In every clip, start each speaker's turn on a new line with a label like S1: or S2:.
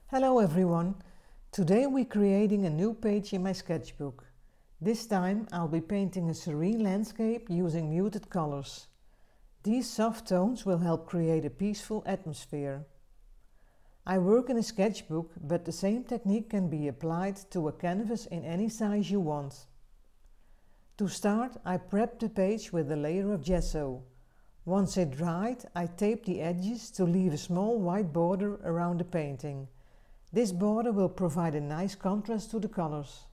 S1: Hello everyone! Today we're creating a new page in my sketchbook. This time I'll be painting a serene landscape using muted colors. These soft tones will help create a peaceful atmosphere. I work in a sketchbook, but the same technique can be applied to a canvas in any size you want. To start, I prepped the page with a layer of gesso. Once it dried, I taped the edges to leave a small white border around the painting. This border will provide a nice contrast to the colors.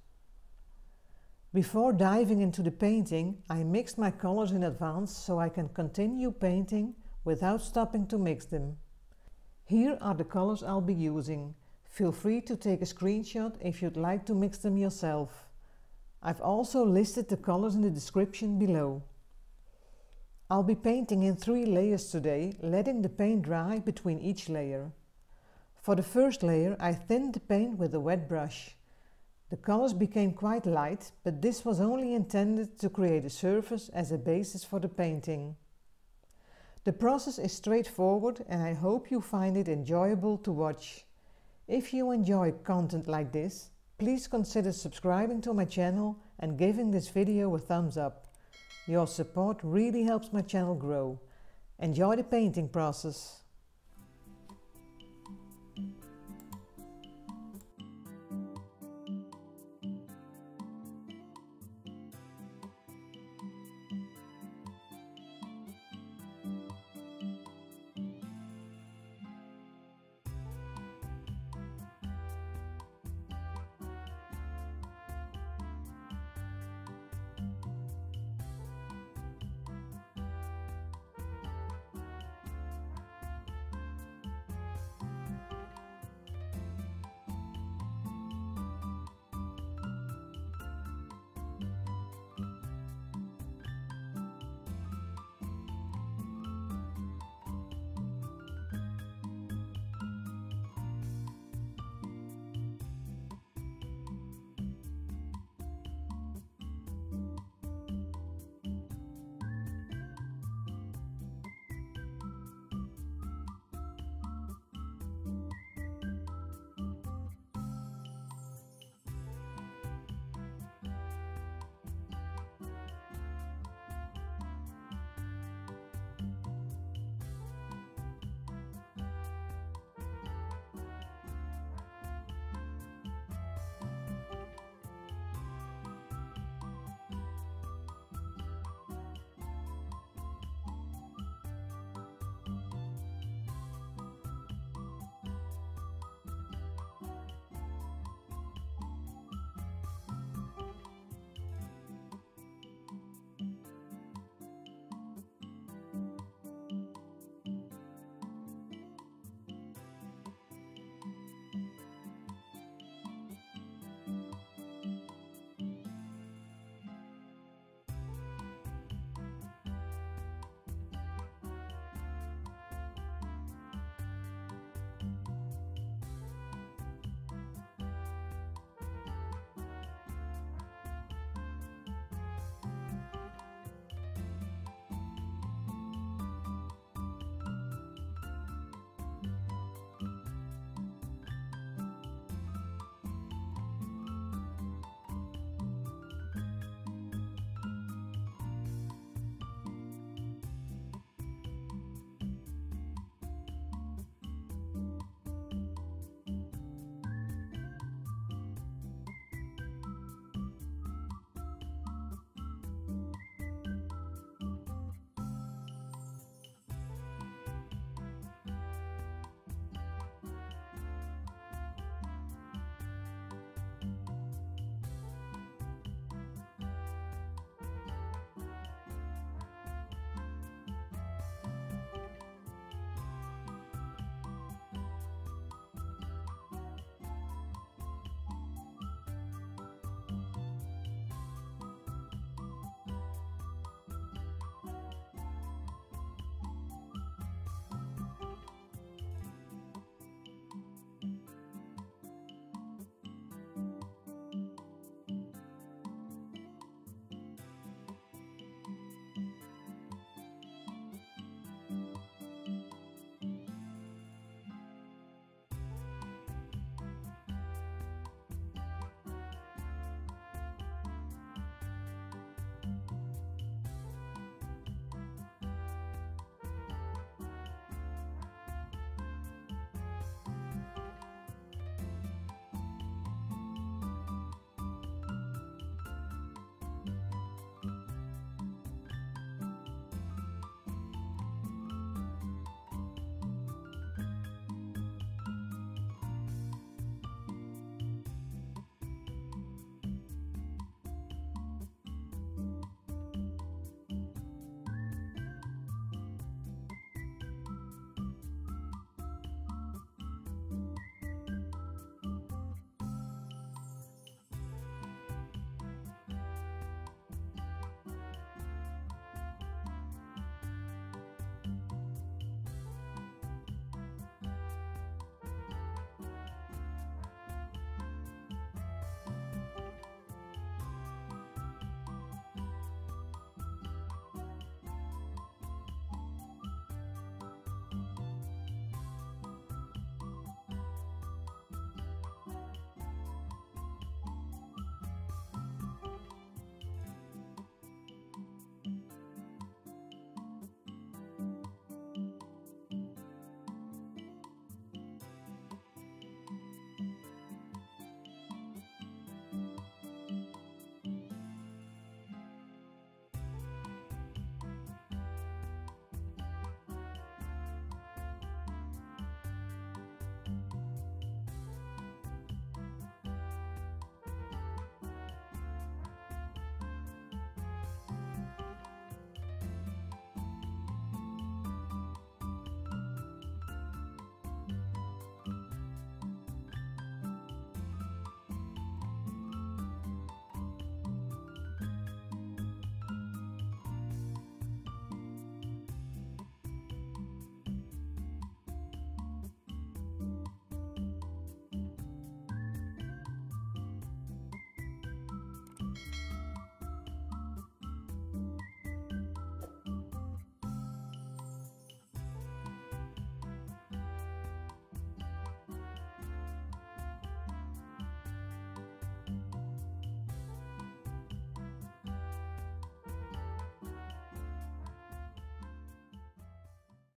S1: Before diving into the painting, I mixed my colors in advance so I can continue painting without stopping to mix them. Here are the colors I'll be using. Feel free to take a screenshot if you'd like to mix them yourself. I've also listed the colors in the description below. I'll be painting in 3 layers today, letting the paint dry between each layer. For the first layer, I thinned the paint with a wet brush. The colors became quite light, but this was only intended to create a surface as a basis for the painting. The process is straightforward and I hope you find it enjoyable to watch. If you enjoy content like this, please consider subscribing to my channel and giving this video a thumbs up. Your support really helps my channel grow. Enjoy the painting process!